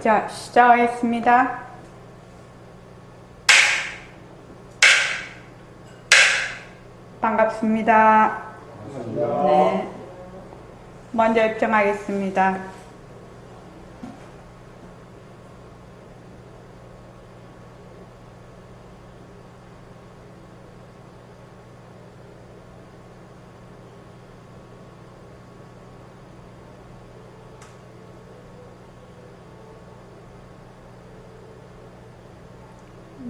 자, 시작하겠습니다. 반갑습니다. 반갑습니다. 네. 먼저 입장하겠습니다.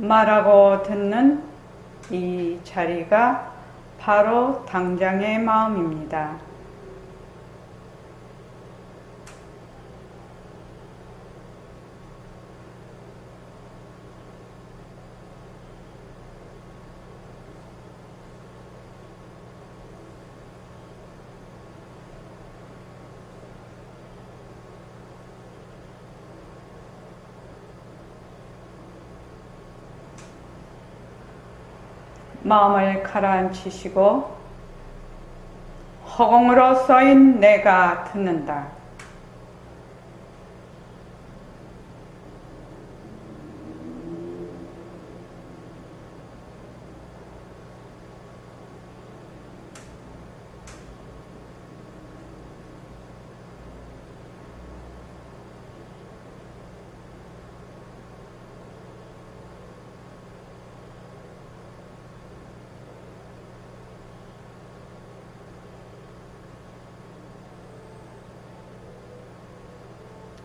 말하고 듣는 이 자리가 바로 당장의 마음입니다. 마음을 가라앉히시고 허공으로 써인 내가 듣는다.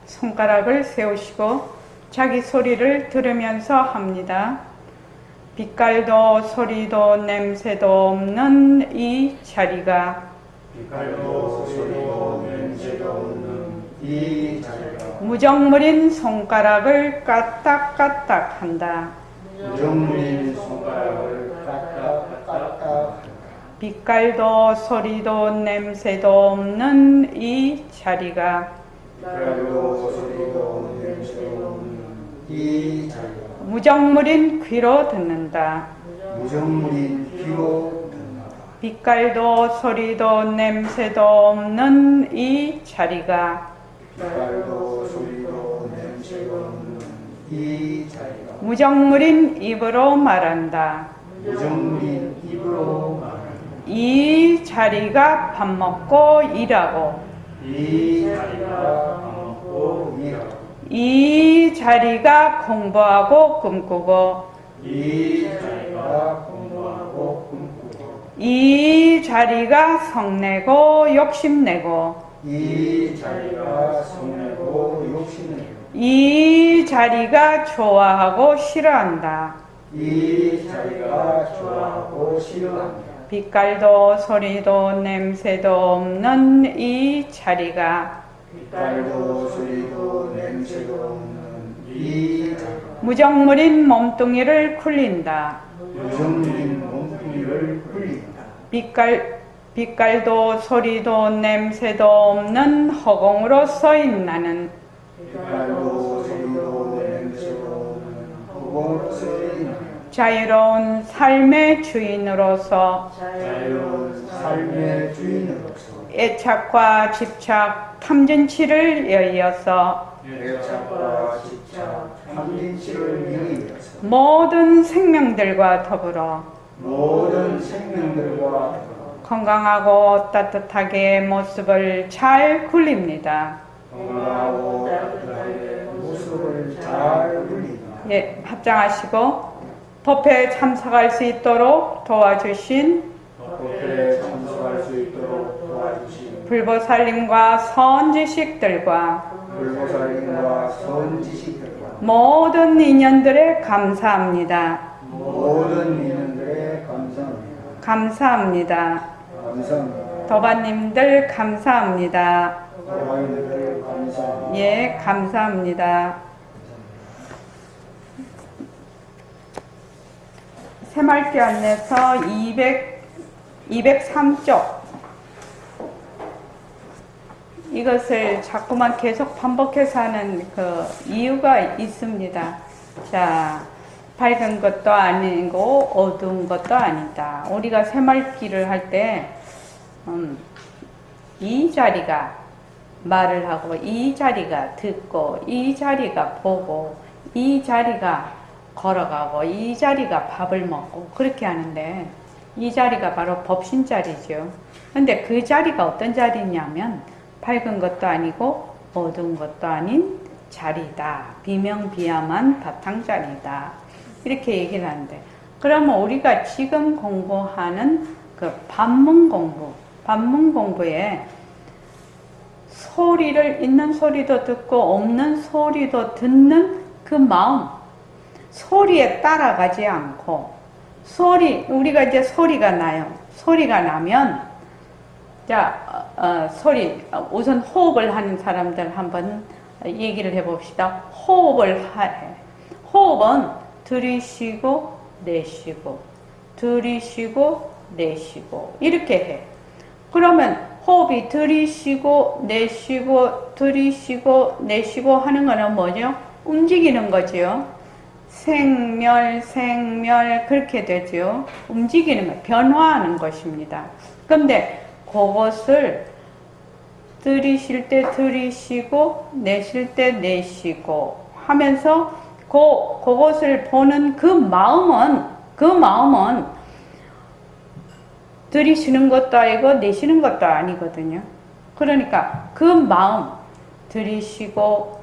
손가락을 세우시고 자기 소리를 들으면서 합니다. 빛깔도 소리도 냄새도 없는 이 자리가 빛깔도 소리도 냄새도 없는 이 자리가 무정물인 손가락을 까딱까딱 한다. 무정물인 손가락을 까딱까딱 빛깔도 소리도 냄새도 없는 이 자리가 빛깔도 소리도 냄새도 없는 이 자리가 무정물인 귀로 듣는다. 무정물인 귀로 듣는다. 빛깔도 소리도 냄새도 없는 이 자리가 빛깔도 소리도 냄새도 없는 이 자리가 무정물인 입으로 말한다. 무정물인 입으로 말한다. 이 자리가 밥 먹고 일하고 이 자리가 밥 먹고 일하고 이 자리가 공부하고 꿈꾸고 이 자리가 공부하고 꿈꾸고 이 자리가 성내고 욕심내고 이 자리가 성내고 욕심내고 이 자리가 좋아하고 싫어한다. 이 자리가 좋아하고 싫어한다. 빛깔도 소리도 냄새도 없는 이 자리가 빛깔도 소리도 냄새도 없는 이 자리가 무정물인 몸뚱이를 굴린다. 무정물인 몸뚱이를 굴린다. 빛깔도 소리도 냄새도 없는 허공으로 써인 나는 빛깔도 소리도 냄새도 없는 허공으로 쓰인 자유로운 삶의 주인으로서 자유로운 삶의 주인으로서 애착과 집착, 탐진치를 여의어서 애착과 집착, 탐진치를 이의해서 모든 생명들과 더불어 모든 생명들과 더불어 건강하고 따뜻하게 모습을 잘 굴립니다. 건강하고 따뜻하게 모습을 잘 굴린다. 예, 합장하시고 법회에 참석할 수 있도록 도와주신 법회에 참석할 수 있도록 도와주신 불보살님과 선지식들과 불보살님과 선지식들과 모든 인연들에 감사합니다. 모든 인연들에 감사합니다. 감사합니다. 감사합니다. 도반님들 감사합니다. 도와인들 감사합니다. 예, 감사합니다. 새말기 안내서 203쪽 이것을 자꾸만 계속 반복해서 하는 그 이유가 있습니다. 자, 밝은 것도 아니고 어두운 것도 아니다. 우리가 새말기를 할 때 이 자리가 말을 하고 이 자리가 듣고 이 자리가 보고 이 자리가 걸어가고 이 자리가 밥을 먹고 그렇게 하는데 이 자리가 바로 법신 자리죠. 근데 그 자리가 어떤 자리냐면 밝은 것도 아니고 어두운 것도 아닌 자리다. 비명비야만 바탕자리다. 이렇게 얘기를 하는데 그러면 우리가 지금 공부하는 그 반문 공부에 소리를 있는 소리도 듣고 없는 소리도 듣는 그 마음, 소리에 따라가지 않고 우리가 이제 소리가 나요. 소리가 나면 우선 호흡을 하는 사람들 한번 얘기를 해봅시다. 호흡은 들이쉬고 내쉬고 들이쉬고 내쉬고 이렇게 해. 그러면 호흡이 들이쉬고 내쉬고 들이쉬고 내쉬고 하는 거는 뭐죠? 움직이는 거죠. 생멸 그렇게 되죠. 움직이는 거, 변화하는 것입니다. 그런데 그것을 들이쉴 때 들이쉬고 내쉴 때 내쉬고 하면서 그것을 보는 그 마음은 들이쉬는 것도 아니고 내쉬는 것도 아니거든요. 그러니까 그 마음 들이쉬고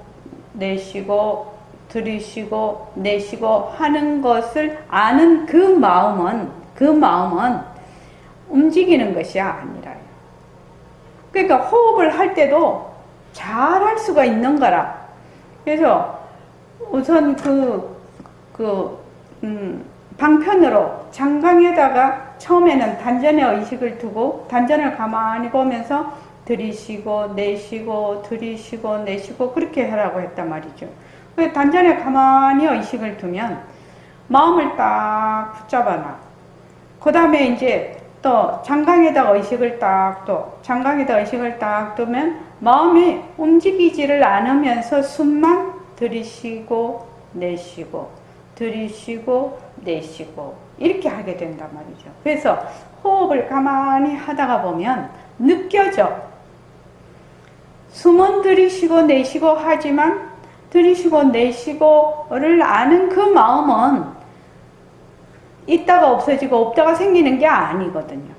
내쉬고 들이쉬고 내쉬고 하는 것을 아는 그 마음은 움직이는 것이 아니라요. 그러니까 호흡을 할 때도 잘 할 수가 있는 거라. 그래서 우선 방편으로 장강에다가 처음에는 단전의 의식을 두고 단전을 가만히 보면서 들이쉬고 내쉬고 들이쉬고 내쉬고 그렇게 하라고 했단 말이죠. 단전에 가만히 의식을 두면 마음을 딱 붙잡아놔. 그 다음에 이제 또 장강에다가 의식을 딱 두면 마음이 움직이지를 않으면서 숨만 들이쉬고 내쉬고 들이쉬고 내쉬고 이렇게 하게 된단 말이죠. 그래서 호흡을 가만히 하다가 보면 느껴져. 숨은 들이쉬고 내쉬고 하지만 들이쉬고 내쉬고를 아는 그 마음은 있다가 없어지고 없다가 생기는 게 아니거든요.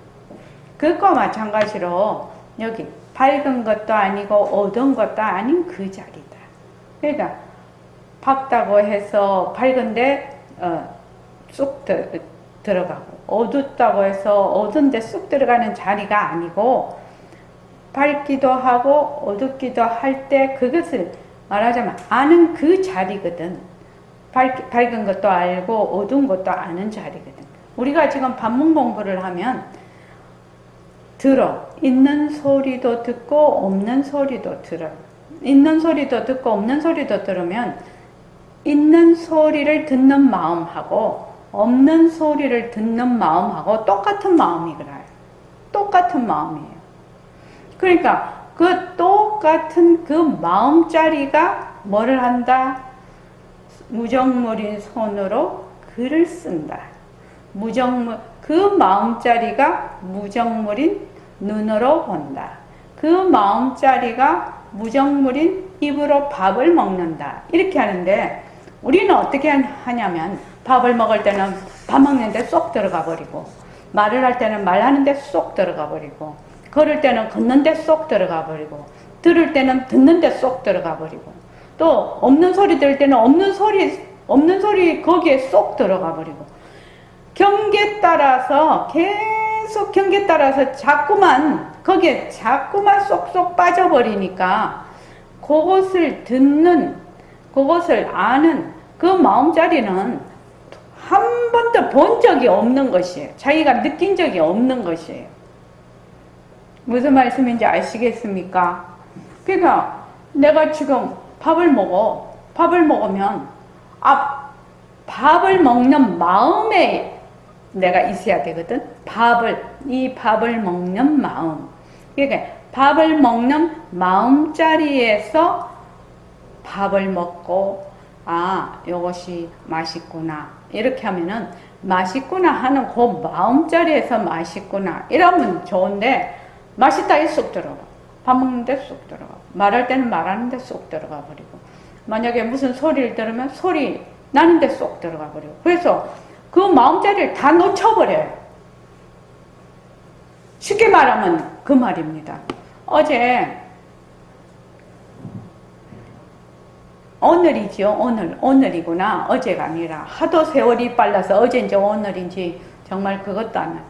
그것과 마찬가지로 여기 밝은 것도 아니고 어두운 것도 아닌 그 자리다. 그러니까 밝다고 해서 밝은데 쑥 들어가고 어둡다고 해서 어두운데 쑥 들어가는 자리가 아니고 밝기도 하고 어둡기도 할 때 그것을 말하자면 아는 그 자리거든. 밝은 것도 알고 어두운 것도 아는 자리거든. 우리가 지금 반문 공부를 하면 있는 소리도 듣고 없는 소리도 들어. 있는 소리도 듣고 없는 소리도 들으면 있는 소리를 듣는 마음하고 없는 소리를 듣는 마음하고 똑같은 마음이거든요. 똑같은 마음이에요. 그러니까 그 똑같은 그 마음자리가 뭐를 한다? 무정물인 손으로 글을 쓴다. 그 마음자리가 무정물인 눈으로 본다. 그 마음자리가 무정물인 입으로 밥을 먹는다. 이렇게 하는데 우리는 어떻게 하냐면 밥을 먹을 때는 밥 먹는데 쏙 들어가 버리고 말을 할 때는 말하는데 쏙 들어가 버리고 걸을 때는 걷는데 쏙 들어가 버리고 들을 때는 듣는데 쏙 들어가 버리고 또 없는 소리 들을 때는 없는 소리 거기에 쏙 들어가 버리고 경계에 따라서 계속 경계에 따라서 거기에 자꾸만 쏙쏙 빠져버리니까 그것을 아는 그 마음자리는 한 번도 본 적이 없는 것이에요. 자기가 느낀 적이 없는 것이에요. 무슨 말씀인지 아시겠습니까? 그러니까 내가 지금 밥을 먹으면 밥을 먹는 마음에 내가 있어야 되거든. 이 밥을 먹는 마음. 그러니까 밥을 먹는 마음자리에서 밥을 먹고 이것이 맛있구나. 이렇게 하면은 맛있구나 하는 그 마음자리에서 맛있구나. 이러면 좋은데 맛있다에 쏙 들어가. 밥 먹는데 쏙 들어가. 말할 때는 말하는데 쏙 들어가 버리고, 만약에 무슨 소리를 들으면 소리 나는데 쏙 들어가 버리고, 그래서 그 마음자리를 다 놓쳐버려요. 쉽게 말하면 그 말입니다. 어제 오늘이죠. 오늘이구나. 어제가 아니라 하도 세월이 빨라서 어제인지 오늘인지 정말 그것도 안 나요.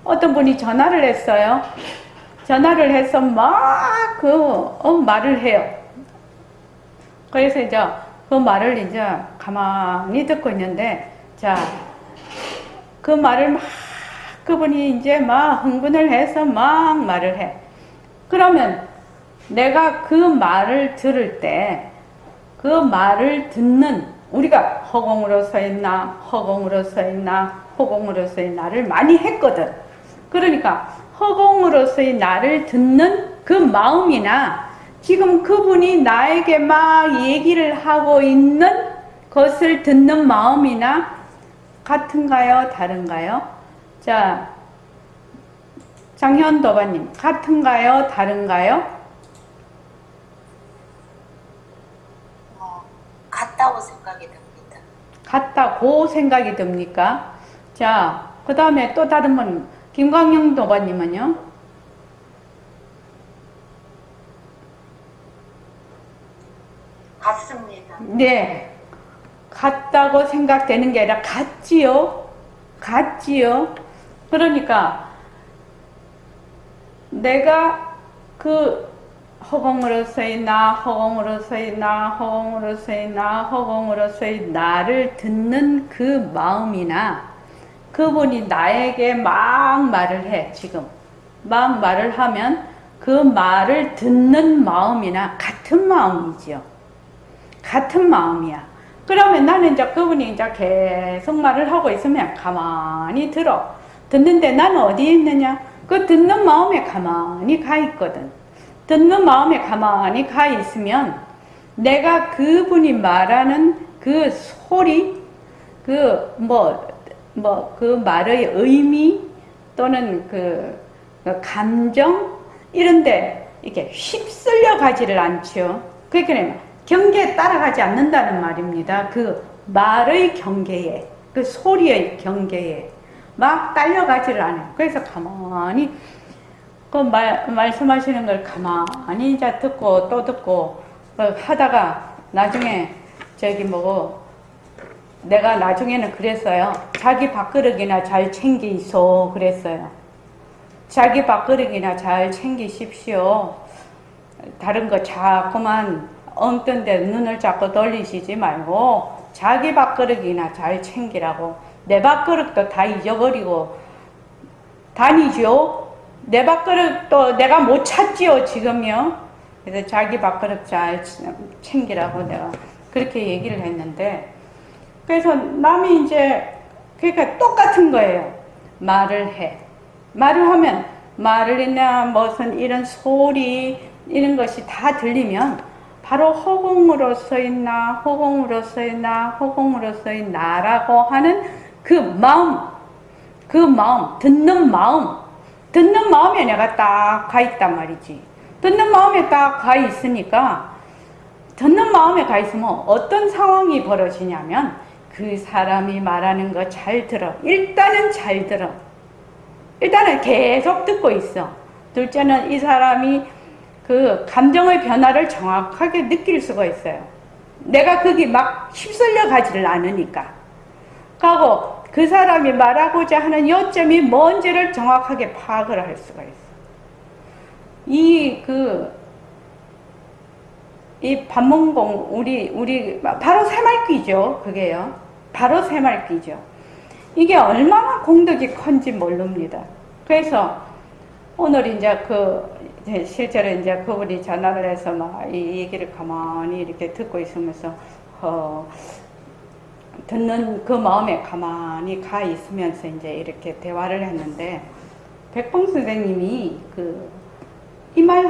어떤 분이 전화를 했어요. 전화를 해서 막 말을 해요. 그래서 이제 그 말을 이제 가만히 듣고 있는데, 자, 그 말을 막 그분이 이제 막 흥분을 해서 막 말을 해. 그러면 내가 그 말을 들을 때, 그 말을 듣는, 우리가 허공으로 서 있나, 허공으로 서 있나, 허공으로 서의 나를 많이 했거든. 그러니까 허공으로서의 나를 듣는 그 마음이나 지금 그분이 나에게 막 얘기를 하고 있는 것을 듣는 마음이나 같은가요? 다른가요? 자, 장현도바님, 같은가요? 다른가요? 같다고 생각이 듭니다. 같다고 생각이 듭니까? 자, 그 다음에 또 다른 분, 김광영 도바님은요? 같습니다. 네. 같다고 생각되는 게 아니라 같지요? 같지요? 그러니까 내가 그 허공으로서의 나, 허공으로서의 나, 허공으로서의 나, 허공으로서의 나를 듣는 그 마음이나 그분이 나에게 막 말을 해, 지금. 막 말을 하면 그 말을 듣는 마음이나 같은 마음이지요. 같은 마음이야. 그러면 나는 이제 그분이 이제 계속 말을 하고 있으면 가만히 들어. 듣는데 나는 어디에 있느냐? 그 듣는 마음에 가만히 가 있거든. 듣는 마음에 가만히 가 있으면 내가 그분이 말하는 그 소리, 그 말의 의미 또는 그 감정 이런데 이렇게 휩쓸려 가지를 않죠. 그러니까 경계에 따라가지 않는다는 말입니다. 그 말의 경계에, 그 소리의 경계에 막 딸려가지를 않아요. 그래서 가만히 그 말씀하시는 걸 가만히 이제 듣고 또 듣고 하다가 나중에 내가 나중에는 그랬어요. 자기 밥그릇이나 잘 챙기소 그랬어요. 자기 밥그릇이나 잘 챙기십시오. 다른 거 자꾸만 엉뚱 데 눈을 자꾸 돌리시지 말고 자기 밥그릇이나 잘 챙기라고. 내 밥그릇도 다 잊어버리고 다니죠. 내 밥그릇도 내가 못 찾지요 지금요. 그래서 자기 밥그릇 잘 챙기라고 내가 그렇게 얘기를 했는데, 그래서 남이 이제 그러니까 똑같은 거예요. 말을 해. 말을 하면 말이나 무슨 이런 소리 이런 것이 다 들리면 바로 허공으로서의 나, 허공으로서의 나, 허공으로서의 나라고 하는 그 마음, 듣는 마음에 내가 딱 가 있단 말이지. 듣는 마음에 딱 가 있으니까, 듣는 마음에 가 있으면 어떤 상황이 벌어지냐면 그 사람이 말하는 거 잘 들어. 일단은 잘 들어. 일단은 계속 듣고 있어. 둘째는 이 사람이 그 감정의 변화를 정확하게 느낄 수가 있어요. 내가 거기 막 휩쓸려 가지를 않으니까. 하고 그 사람이 말하고자 하는 요점이 뭔지를 정확하게 파악을 할 수가 있어. 이 반문공, 우리, 바로 새말귀죠. 그게요. 바로 새말귀죠. 이게 얼마나 공덕이 큰지 모릅니다. 그래서 오늘 이제 실제로 이제 그분이 전화를 해서 막 이 얘기를 가만히 이렇게 듣고 있으면서, 듣는 그 마음에 가만히 가 있으면서 이제 이렇게 대화를 했는데, 백봉 선생님이 이 말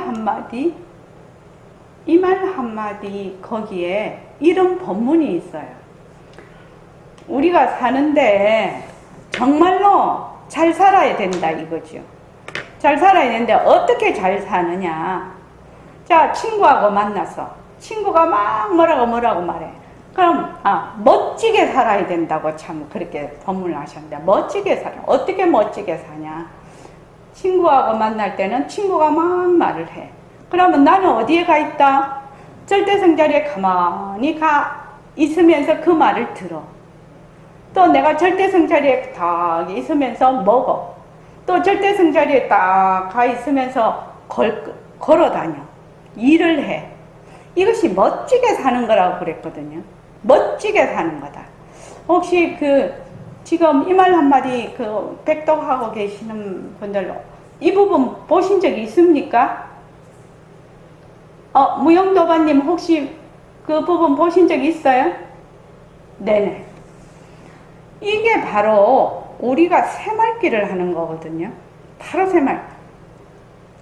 한마디 거기에 이런 법문이 있어요. 우리가 사는데 정말로 잘 살아야 된다 이거죠. 잘 살아야 되는데 어떻게 잘 사느냐. 자, 친구하고 만나서 친구가 막 뭐라고 말해. 그럼 멋지게 살아야 된다고 참 그렇게 법문을 하셨는데, 멋지게 살아. 어떻게 멋지게 사냐? 친구하고 만날 때는 친구가 막 말을 해. 그러면 나는 어디에 가 있다? 절대성 자리에 가만히 가 있으면서 그 말을 들어. 또 내가 절대성 자리에 딱 있으면서 먹어. 또 절대성 자리에 딱 가 있으면서 걸어 다녀. 일을 해. 이것이 멋지게 사는 거라고 그랬거든요. 멋지게 사는 거다. 혹시 지금 이 말 한마디 백독하고 계시는 분들로 이 부분 보신 적 있습니까? 무용도반님 혹시 그 부분 보신 적 있어요? 네네. 이게 바로 우리가 새말기를 하는 거거든요. 바로 새말.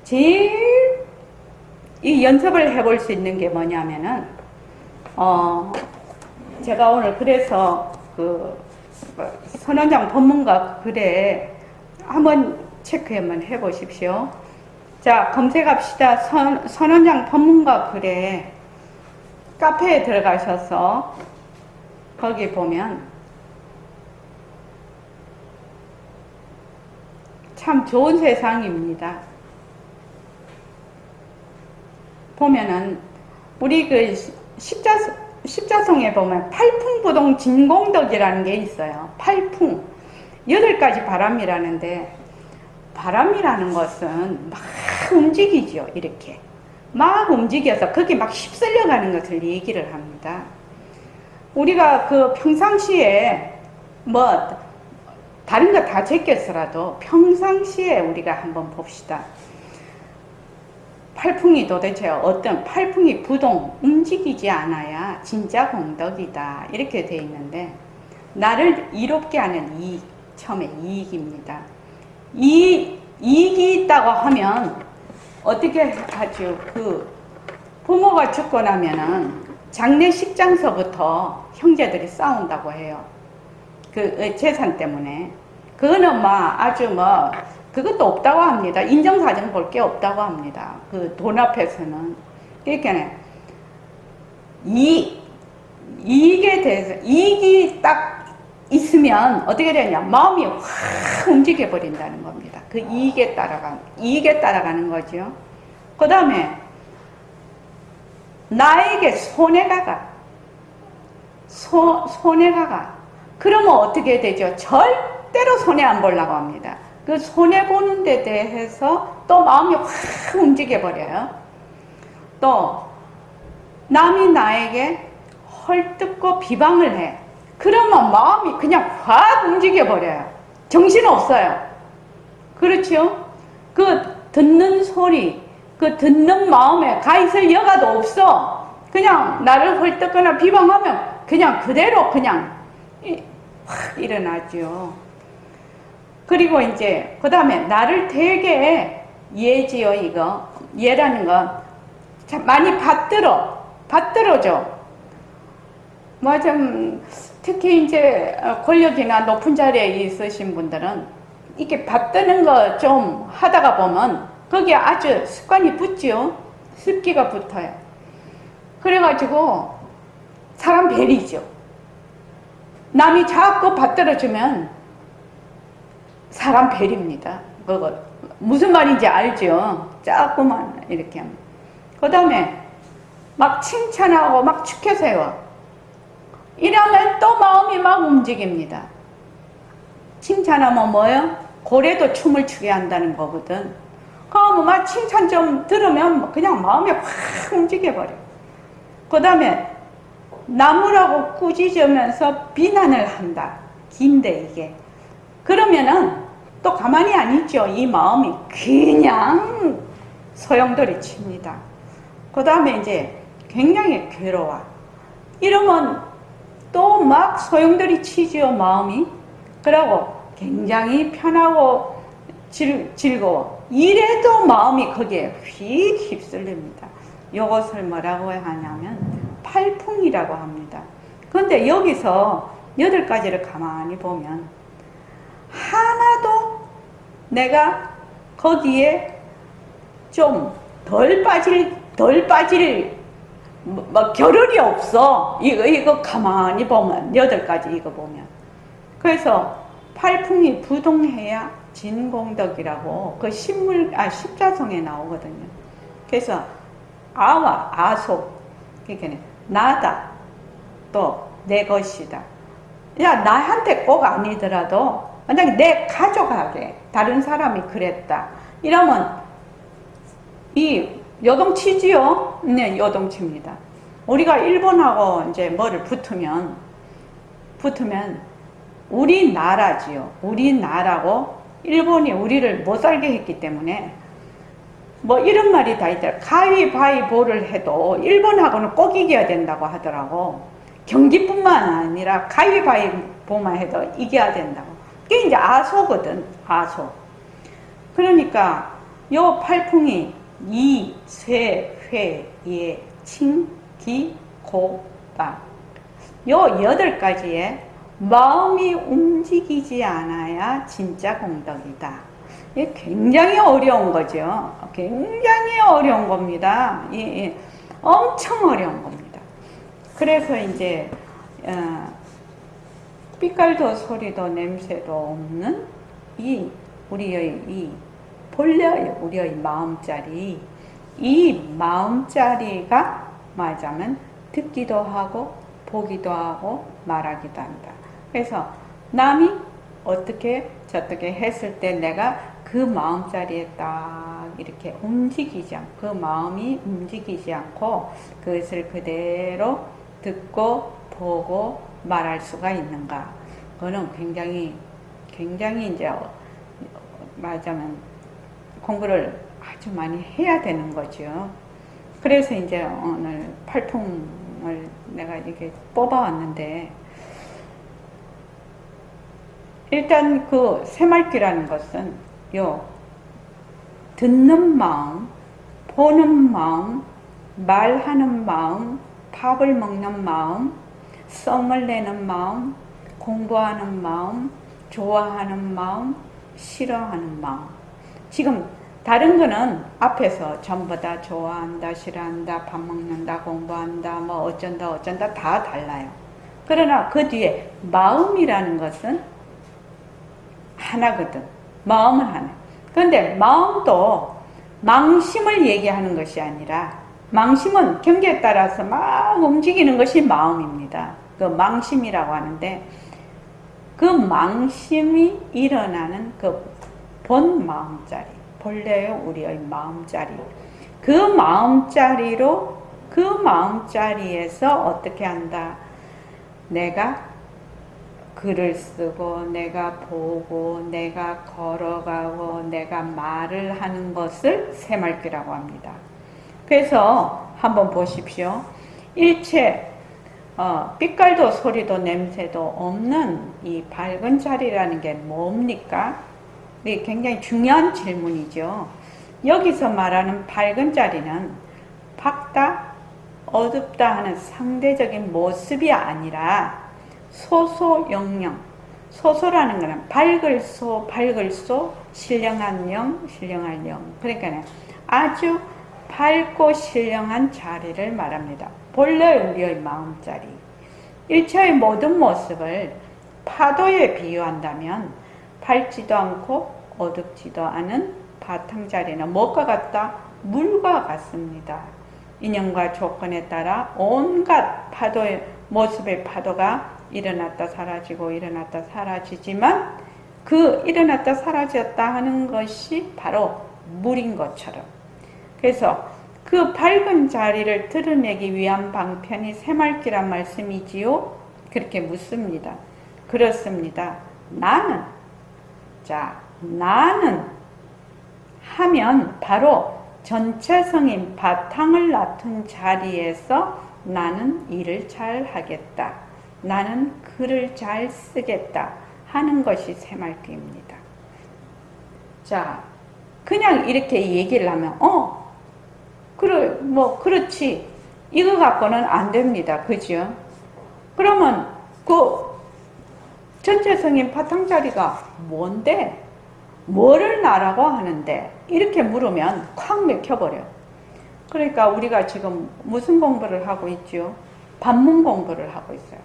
제일 이 연습을 해볼 수 있는 게 뭐냐면은, 제가 오늘 그래서 선원장 법문과 글에 한번 체크 한번 해보십시오. 자, 검색합시다. 선원장 법문과 글에 카페에 들어가셔서 거기 보면 참 좋은 세상입니다. 보면은 우리 십자성에 보면 팔풍부동 진공덕이라는 게 있어요. 팔풍. 8가지 바람이라는데, 바람이라는 것은 막 움직이죠. 이렇게. 막 움직여서 거기 막 휩쓸려 가는 것을 얘기를 합니다. 우리가 평상시에 다른 거 다 제꼈더라도 평상시에 우리가 한번 봅시다. 팔풍이 도대체 팔풍이 부동, 움직이지 않아야 진짜 공덕이다. 이렇게 돼 있는데, 나를 이롭게 하는 이익, 처음에 이익입니다. 이익이 있다고 하면, 어떻게 하죠? 부모가 죽고 나면은, 장례식장서부터 형제들이 싸운다고 해요. 재산 때문에. 그거는 그것도 없다고 합니다. 인정사정 볼 게 없다고 합니다. 돈 앞에서는. 그러니까, 이익에 대해서, 이익이 딱 있으면 어떻게 되냐? 마음이 확 움직여 버린다는 겁니다. 이익에 따라가는 거죠. 그 다음에, 나에게 손해가 가. 손해가 가. 그러면 어떻게 되죠? 절대로 손해 안 보려고 합니다. 손해보는 데 대해서 또 마음이 확 움직여버려요. 또, 남이 나에게 헐뜯고 비방을 해. 그러면 마음이 그냥 확 움직여버려요. 정신없어요. 그렇죠? 듣는 소리, 듣는 마음에 가 있을 여가도 없어. 그냥 나를 헐뜯거나 비방하면 그냥 그대로 확 일어나죠. 그리고 이제 그 다음에 나를 되게 예지요. 이거 예라는 건 많이 받들어줘. 특히 이제 권력이나 높은 자리에 있으신 분들은 이렇게 받드는 거 좀 하다가 보면 거기에 아주 습관이 붙지요. 습기가 붙어요. 그래가지고 사람 베리죠. 남이 자꾸 받들어주면 사람 벨입니다. 그거 무슨 말인지 알죠? 자꾸만 이렇게 하면. 그 다음에 막 칭찬하고 막 축해세워. 이러면 또 마음이 막 움직입니다. 칭찬하면 뭐예요? 고래도 춤을 추게 한다는 거거든. 그러면 막 칭찬 좀 들으면 그냥 마음이 확 움직여버려. 그 다음에 나무라고 꾸짖으면서 비난을 한다. 긴데 이게. 그러면은 또 가만히 안 있죠. 이 마음이 그냥 소용돌이 칩니다. 그 다음에 이제 굉장히 괴로워. 이러면 또 막 소용돌이 치지요, 마음이. 그러고 굉장히 편하고 즐거워. 이래도 마음이 거기에 휙 휩쓸립니다. 이것을 뭐라고 하냐면 팔풍이라고 합니다. 그런데 여기서 8가지를 가만히 보면 하나도 내가 거기에 좀 덜 빠질 덜 빠질 뭐 겨를이 없어. 이거 가만히 보면 8가지 이거 보면. 그래서 팔풍이 부동해야 진공덕이라고 그 십자성에 나오거든요. 그래서 아와 아속, 그러니까 나다, 또 내 것이다. 야, 나한테 꼭 아니더라도 만약에 내 가족에게 다른 사람이 그랬다 이러면 이 요동치지요? 네, 요동칩니다. 우리가 일본하고 이제 뭐를 붙으면 우리나라지요. 우리나라고 일본이 우리를 못 살게 했기 때문에 뭐 이런 말이 다 있더라. 가위바위보를 해도 일본하고는 꼭 이겨야 된다고 하더라고. 경기뿐만 아니라 가위바위보만 해도 이겨야 된다고. 그게 이제 아소거든. 아소. 그러니까 요 팔풍이 이, 쇠, 회, 예, 칭, 기, 고, 박. 요 8가지에 마음이 움직이지 않아야 진짜 공덕이다. 이게 굉장히 어려운 거죠. 굉장히 어려운 겁니다. 예. 엄청 어려운 겁니다. 그래서 이제 빛깔도 소리도 냄새도 없는 우리의 이 본래 우리의 마음자리, 이 마음자리가 말하자면 듣기도 하고 보기도 하고 말하기도 한다. 그래서 남이 어떻게 저떻게 했을 때 내가 그 마음자리에 딱 이렇게 움직이지 않고, 그 마음이 움직이지 않고 그것을 그대로 듣고 보고 말할 수가 있는가. 그거는 굉장히 이제 말하자면 공부를 아주 많이 해야 되는 거죠. 그래서 이제 오늘 팔풍을 내가 이렇게 뽑아왔는데, 일단 그 새말귀라는 것은 듣는 마음, 보는 마음, 말하는 마음, 밥을 먹는 마음, 썸을 내는 마음, 공부하는 마음, 좋아하는 마음, 싫어하는 마음. 지금 다른 거는 앞에서 전부 다 좋아한다, 싫어한다, 밥 먹는다, 공부한다, 뭐 어쩐다 다 달라요. 그러나 그 뒤에 마음이라는 것은 하나거든. 마음은 하나. 그런데 마음도 망심을 얘기하는 것이 아니라, 망심은 경계에 따라서 막 움직이는 것이 마음입니다. 그 망심이라고 하는데, 그 망심이 일어나는 그 본 마음자리, 본래의 우리의 마음자리, 그 마음자리에서 어떻게 한다? 내가 글을 쓰고, 내가 보고, 내가 걸어가고, 내가 말을 하는 것을 새말귀라고 합니다. 그래서 한번 보십시오. 일체 빛깔도 소리도 냄새도 없는 이 밝은 자리라는 게 뭡니까? 이게 굉장히 중요한 질문이죠. 여기서 말하는 밝은 자리는 밝다, 어둡다 하는 상대적인 모습이 아니라 소소영영, 소소라는 것은 밝을 소, 신령한 영, 신령할 영. 그러니까 아주 밝고 신령한 자리를 말합니다. 본래 우리의 마음자리. 일체의 모든 모습을 파도에 비유한다면 밝지도 않고 어둡지도 않은 바탕자리는 무엇과 같다? 물과 같습니다. 인연과 조건에 따라 온갖 파도의 모습의 파도가 일어났다 사라지고 일어났다 사라지지만, 그 일어났다 사라졌다 하는 것이 바로 물인 것처럼. 그래서 그 밝은 자리를 드러내기 위한 방편이 새말귀란 말씀이지요? 그렇게 묻습니다. 그렇습니다. 나는 하면 바로 전체성인 바탕을 맡은 자리에서 나는 일을 잘 하겠다, 나는 글을 잘 쓰겠다 하는 것이 새말귀입니다. 자, 그냥 이렇게 얘기를 하면 그렇지, 이거 갖고는 안 됩니다. 그죠? 그러면 그 전체성인 바탕자리가 뭔데? 뭐를 나라고 하는데? 이렇게 물으면 콱 맥혀버려. 그러니까 우리가 지금 무슨 공부를 하고 있죠? 반문 공부를 하고 있어요.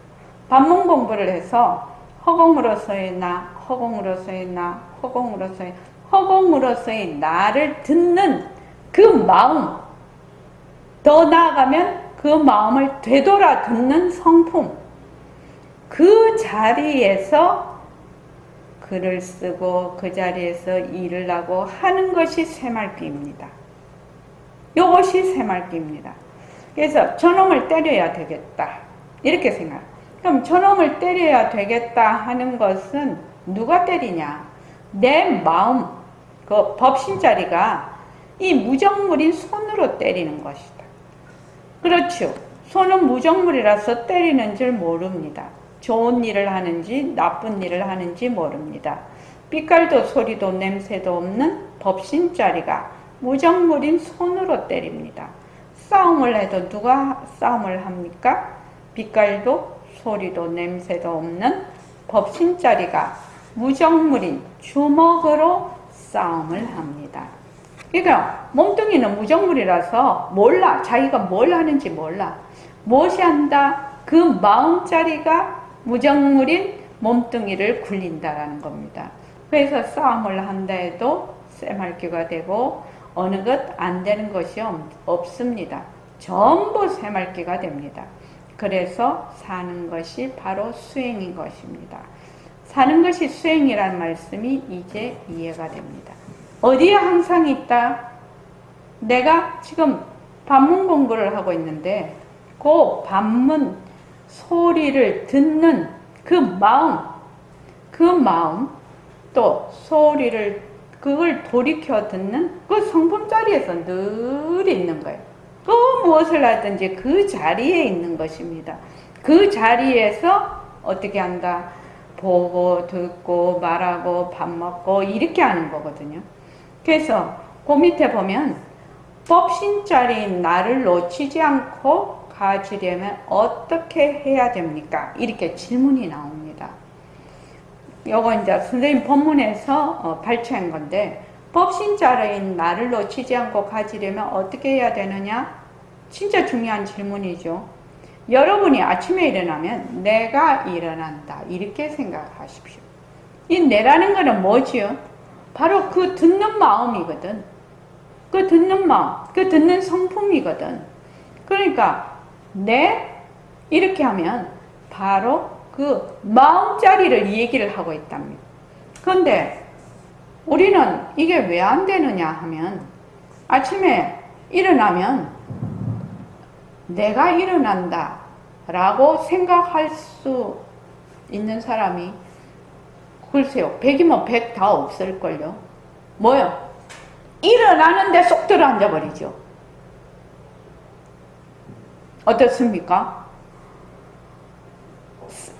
반문 공부를 해서 허공으로서의 나, 허공으로서의 나, 허공으로서의, 허공으로서의 나를 듣는 그 마음, 더 나아가면 그 마음을 되돌아 듣는 성품, 그 자리에서 글을 쓰고 그 자리에서 일을 하고 하는 것이 새말귀입니다. 이것이 새말귀입니다. 그래서 저놈을 때려야 되겠다 이렇게 생각. 그럼 저놈을 때려야 되겠다 하는 것은 누가 때리냐? 내 마음, 그 법신자리가 이 무정물인 손으로 때리는 것이다. 그렇죠. 손은 무정물이라서 때리는 줄 모릅니다. 좋은 일을 하는지 나쁜 일을 하는지 모릅니다. 빛깔도 소리도 냄새도 없는 법신자리가 무정물인 손으로 때립니다. 싸움을 해도 누가 싸움을 합니까? 빛깔도 소리도 냄새도 없는 법신자리가 무정물인 주먹으로 싸움을 합니다. 그러니까 몸뚱이는 무정물이라서 몰라. 자기가 뭘 하는지 몰라. 무엇이 한다? 그 마음자리가 무정물인 몸뚱이를 굴린다라는 겁니다. 그래서 싸움을 한다 해도 새말귀가 되고 어느 것 안 되는 것이 없습니다. 전부 새말귀가 됩니다. 그래서 사는 것이 바로 수행인 것입니다. 사는 것이 수행이라는 말씀이 이제 이해가 됩니다. 어디에 항상 있다? 내가 지금 반문 공부를 하고 있는데 그 반문 소리를 듣는 그 마음 또 소리를 그걸 돌이켜 듣는 그 성품 자리에서 늘 있는 거예요. 그 무엇을 하든지 그 자리에 있는 것입니다. 그 자리에서 어떻게 한다? 보고 듣고 말하고 밥 먹고 이렇게 하는 거거든요. 그래서 그 밑에 보면 법신자리인 나를 놓치지 않고 가지려면 어떻게 해야 됩니까? 이렇게 질문이 나옵니다. 요거 이제 선생님 본문에서 발췌한 건데 법신자리인 나를 놓치지 않고 가지려면 어떻게 해야 되느냐? 진짜 중요한 질문이죠. 여러분이 아침에 일어나면 내가 일어난다 이렇게 생각하십시오. 이 내라는 거는 뭐지요? 바로 그 듣는 마음이거든. 그 듣는 마음, 그 듣는 성품이거든. 그러니까 이렇게 하면 바로 그 마음자리를 얘기를 하고 있답니다. 그런데 우리는 이게 왜 안 되느냐 하면 아침에 일어나면 내가 일어난다 라고 생각할 수 있는 사람이 글쎄요 100이면 100 다 없을걸요. 뭐요? 일어나는데 쏙 들어 앉아버리죠. 어떻습니까?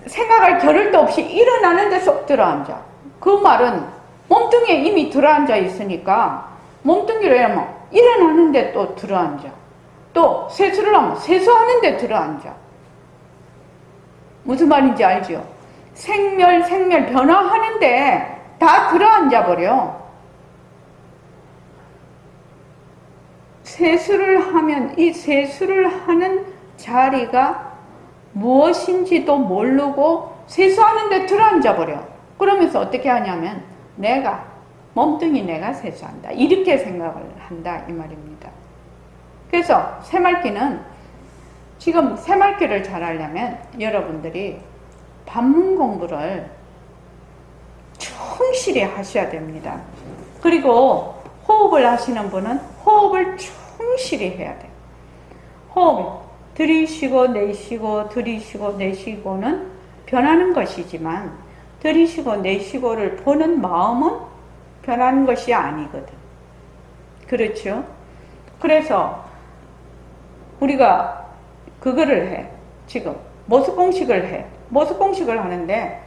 생각할 겨를도 없이 일어나는데 쏙 들어 앉아. 그 말은 몸뚱이에 이미 들어 앉아 있으니까 몸뚱이로 하면 일어나는데 또 들어 앉아. 또 세수를 하면 세수하는데 들어 앉아. 무슨 말인지 알죠? 생멸 변화하는데 다 들어 앉아 버려. 세수를 하면 이 세수를 하는 자리가 무엇인지도 모르고 세수하는데 들어 앉아 버려. 그러면서 어떻게 하냐면 몸뚱이 내가 세수한다 이렇게 생각을 한다 이 말입니다. 그래서 새말귀는 지금 새말귀를 잘 하려면 여러분들이 반문 공부를 충실히 하셔야 됩니다. 그리고 호흡을 하시는 분은 호흡을 충실히 해야 돼요. 호흡 들이쉬고 내쉬고 들이쉬고 내쉬고는 변하는 것이지만 들이쉬고 내쉬고를 보는 마음은 변하는 것이 아니거든. 그렇죠? 그래서 우리가 그거를 해. 지금 모습공식을 해. 모습공식을 하는데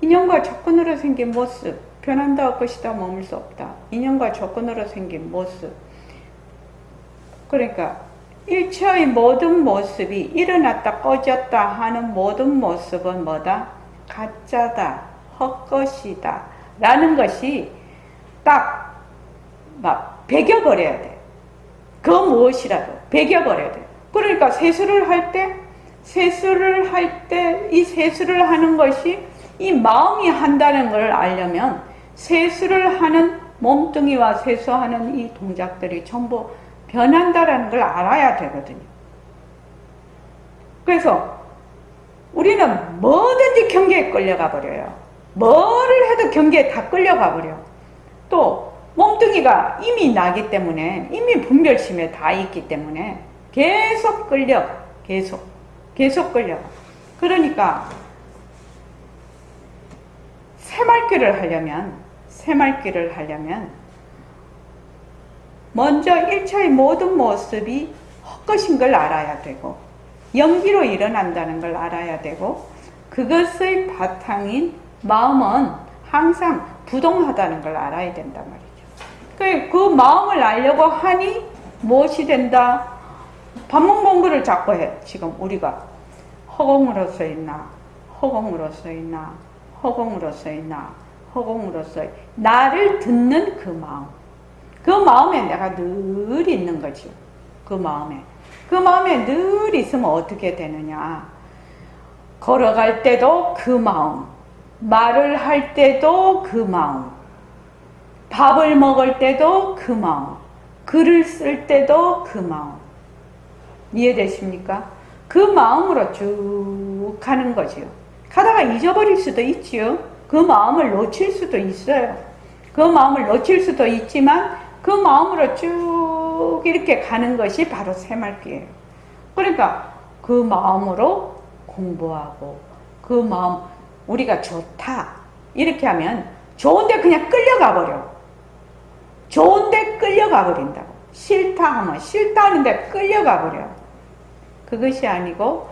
인연과 조건으로 생긴 모습 변한다 것이다 머물 수 없다. 인연과 조건으로 생긴 모습. 그러니까 일체의 모든 모습이 일어났다 꺼졌다 하는 모든 모습은 뭐다? 가짜다, 헛것이다 라는 것이 딱 막 배겨버려야 돼. 그 무엇이라도 배겨버려야 돼요. 그러니까 세수를 할 때 이 세수를 하는 것이 이 마음이 한다는 걸 알려면 세수를 하는 몸뚱이와 세수하는 이 동작들이 전부 변한다는 걸 알아야 되거든요. 그래서 우리는 뭐든지 경계에 끌려가 버려요. 뭐를 해도 경계에 다 끌려가 버려. 또 몸뚱이가 이미 나기 때문에 이미 분별심에 다 있기 때문에 계속 끌려가. 계속 끌려가. 그러니까 새말귀를 하려면 먼저 1차의 모든 모습이 헛것인 걸 알아야 되고 연기로 일어난다는 걸 알아야 되고 그것의 바탕인 마음은 항상 부동하다는 걸 알아야 된단 말이죠. 그 마음을 알려고 하니 무엇이 된다? 반문 공부를 자꾸 해. 지금 우리가 허공으로서 있나 허공으로서 있나 허공으로서 있나 허공으로서 나를 듣는 그 마음, 그 마음에 내가 늘 있는 거지. 그 마음에 늘 있으면 어떻게 되느냐? 걸어갈 때도 그 마음, 말을 할 때도 그 마음, 밥을 먹을 때도 그 마음, 글을 쓸 때도 그 마음. 이해되십니까? 그 마음으로 쭉 가는 거지요. 가다가 잊어버릴 수도 있지요. 그 마음을 놓칠 수도 있어요. 그 마음을 놓칠 수도 있지만 그 마음으로 쭉 이렇게 가는 것이 바로 새말귀예요. 그러니까 그 마음으로 공부하고 그 마음 우리가 좋다 이렇게 하면 좋은데 그냥 끌려가 버려. 좋은데 끌려가 버린다고. 싫다 하면 싫다는데 끌려가 버려. 그것이 아니고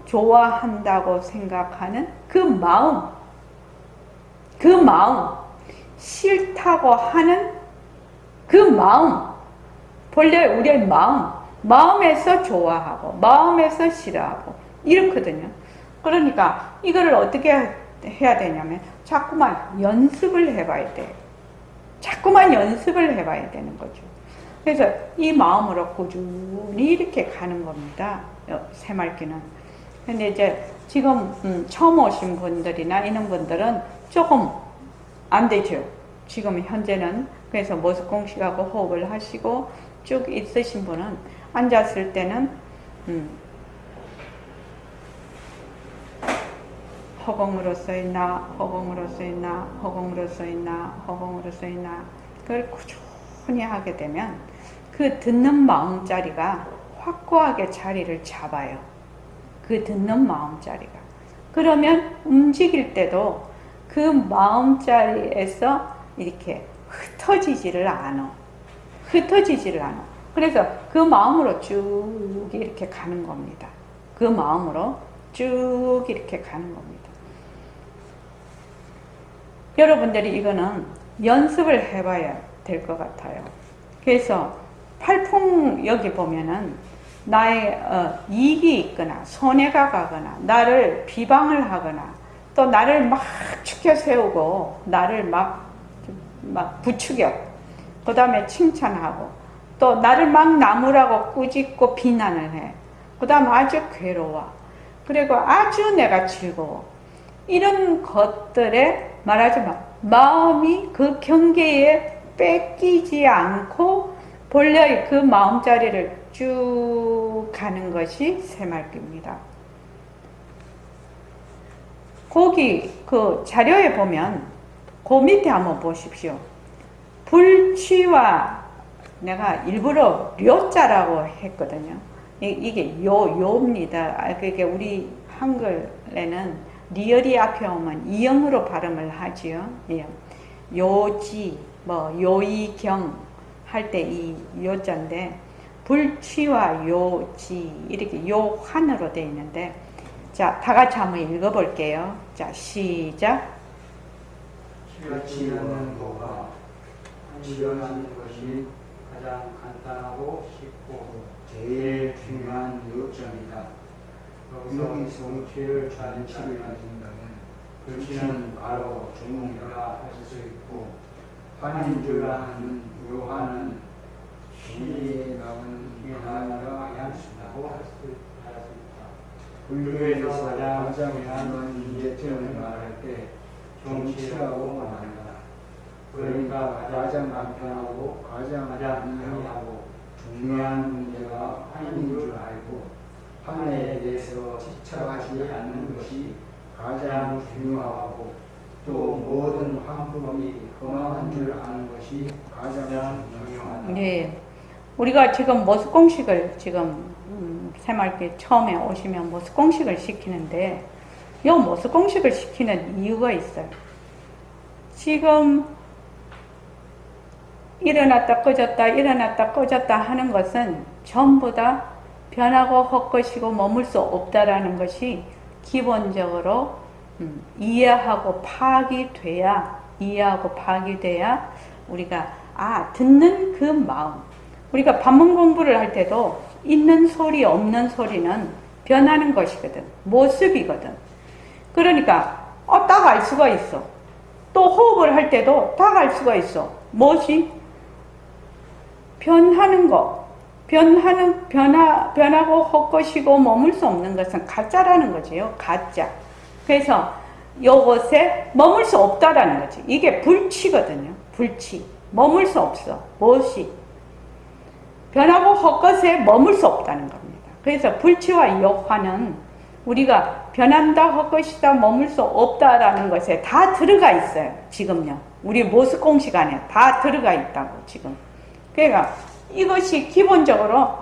좋아한다고 생각하는 그 마음, 싫다고 하는 그 마음, 본래 우리의 마음에서 좋아하고 마음에서 싫어하고 이렇거든요. 그러니까 이거를 어떻게 해야 되냐면 자꾸만 연습을 해봐야 돼요. 자꾸만 연습을 해봐야 되는 거죠. 그래서 이 마음으로 꾸준히 이렇게 가는 겁니다. 새말귀는. 근데 이제 지금 처음 오신 분들이나 이런 분들은 조금 안 되죠. 지금 현재는. 그래서 모습공식하고 호흡을 하시고 쭉 있으신 분은 앉았을 때는 허공으로 써있나 허공으로 써있나 허공으로 써있나 허공으로 써있나 그걸 꾸준히 하게 되면 그 듣는 마음자리가 확고하게 자리를 잡아요. 그 듣는 마음자리가. 그러면 움직일 때도 그 마음자리에서 이렇게 흩어지지를 않아. 그래서 그 마음으로 쭉 이렇게 가는 겁니다. 그 마음으로 쭉 이렇게 가는 겁니다. 여러분들이 이거는 연습을 해봐야 될 것 같아요. 그래서 팔풍 여기 보면은 나의 이익이 있거나 손해가 가거나 나를 비방을 하거나 또 나를 막 축혀 세우고 나를 막 부추겨 그 다음에 칭찬하고 또 나를 막 나무라고 꾸짖고 비난을 해. 그 다음 아주 괴로워. 그리고 아주 내가 즐거워. 이런 것들에 말하자면 마음이 그 경계에 뺏기지 않고 본래의 그 마음자리를 쭉 가는 것이 새말귀입니다. 거기 그 자료에 보면 그 밑에 한번 보십시오. 불취와 내가 일부러 료자라고 했거든요. 이게 요입니다. 그게 우리 한글에는 리얼이 앞에 오면 이형으로 발음을 하지요. 요지, 요이경 할 때 이 요자인데 불취와 요지 이렇게 요환으로 되어 있는데 자, 다 같이 한번 읽어볼게요. 자, 시작. 불취하는 거가 지연하는 것이 가장 간단하고 쉽고 제일 중요한 요점이다. 여기서 불취를 잘 가진다면 불취는 바로 종이라 할 수 있고 환인주라는 요한은 이 나라가 양식하고 할 수 있다. 불교에서 가장 중요한 문제점을 말할 때 정치라고 말한다. 그러니까 가장 간편하고 가장 안전하고 중요한 문제가 화인인 줄 알고 화내에 대해서 집착하지 않는 것이 가장 중요하고 또 모든 환풍이 험한 줄 아는 것이 가장 중요하다. 네. 우리가 지금 모습공식을 지금 새mark 처음에 오시면 모습공식을 시키는데 이 모습공식을 시키는 이유가 있어요. 지금 일어났다 꺼졌다 일어났다 꺼졌다 하는 것은 전부 다 변하고 헛것이고 머물 수 없다라는 것이 기본적으로 이해하고 파악이 돼야 우리가 듣는 그 마음. 우리가 반문 공부를 할 때도 있는 소리 없는 소리는 변하는 것이거든. 모습이거든. 그러니까 딱 알 수가 있어. 또 호흡을 할 때도 딱 알 수가 있어. 뭐지? 변하는 거. 변하고 헛것이고 머물 수 없는 것은 가짜라는 거지요. 가짜. 그래서 요것에 머물 수 없다라는 거지. 이게 불치거든요. 불치. 머물 수 없어. 무엇이? 변하고 헛것에 머물 수 없다는 겁니다. 그래서 불치와 역화는 우리가 변한다, 헛것이다, 머물 수 없다라는 것에 다 들어가 있어요. 지금요. 우리 모습 공식 안에 다 들어가 있다고, 지금. 그러니까 이것이 기본적으로,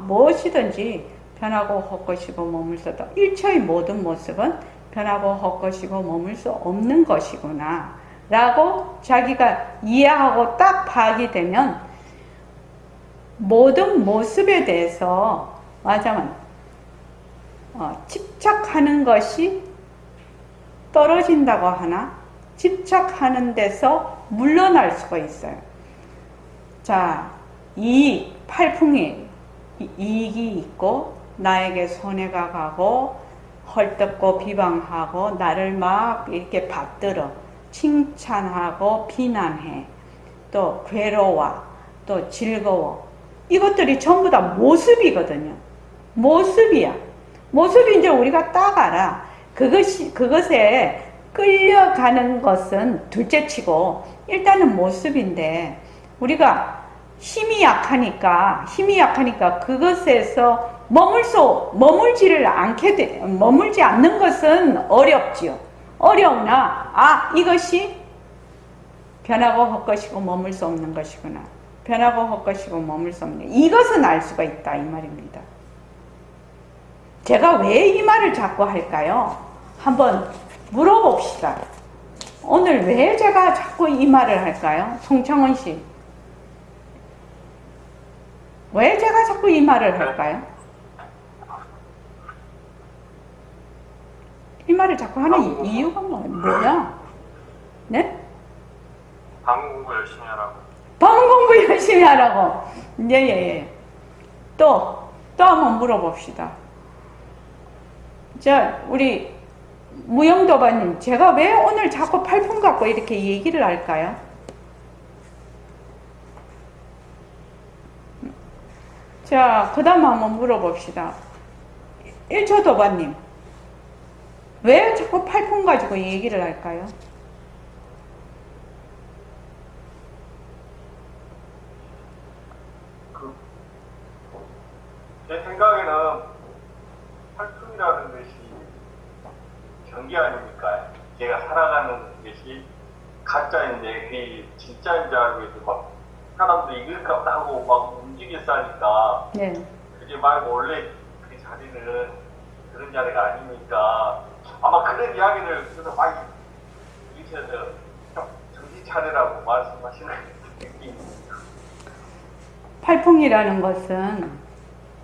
무엇이든지 변하고 헛것이고 머물 수 없다. 일체의 모든 모습은 변하고 헛것이고 머물 수 없는 것이구나. 라고 자기가 이해하고 딱 파악이 되면 모든 모습에 대해서 말하자면 집착하는 것이 떨어진다고 하나 집착하는 데서 물러날 수가 있어요. 자, 이 팔풍이 이익이 있고 나에게 손해가 가고 헐뜯고 비방하고 나를 막 이렇게 받들어 칭찬하고 비난해 또 괴로워 또 즐거워 이것들이 전부 다 모습이거든요. 모습이야. 모습이 이제 우리가 딱 알아. 그것에 끌려가는 것은 둘째 치고 일단은 모습인데 우리가 힘이 약하니까 그것에서 머물지 않는 것은 어렵지요. 어려우나 이것이 변하고 헛것이고 머물 수 없는 것이구나. 변하고 헛것이고 머물 수 없는 이것은 알 수가 있다 이 말입니다. 제가 왜 이 말을 자꾸 할까요? 한번 물어봅시다. 오늘 왜 제가 자꾸 이 말을 할까요? 송창원 씨. 왜 제가 자꾸 이 말을 할까요? 이 말을 자꾸 하는 이유가 뭐야? 네? 방문 공부 열심히 하라고. 방문 공부 열심히 하라고. 예. 또 한번 물어봅시다. 자, 우리 무영도바님, 제가 왜 오늘 자꾸 팔풍 갖고 이렇게 얘기를 할까요? 자, 그 다음 한번 물어봅시다. 1초 도바님, 왜 자꾸 팔풍 가지고 얘기를 할까요? 제 생각에는 활동이라는 것이 경계 아닙니까? 제가 살아가는 것이 가짜인데 그게 진짜인 줄 알고 해서 막 사람들이 이길까 보다 하고 막 움직여서 하니까 네. 그게 말고 원래 그 자리는 그런 자리가 아니니까 아마 그런 이야기를 그래서 많이 유치해서 정신 차리라고 말씀하시는 느낌입니다. 팔풍이라는 것은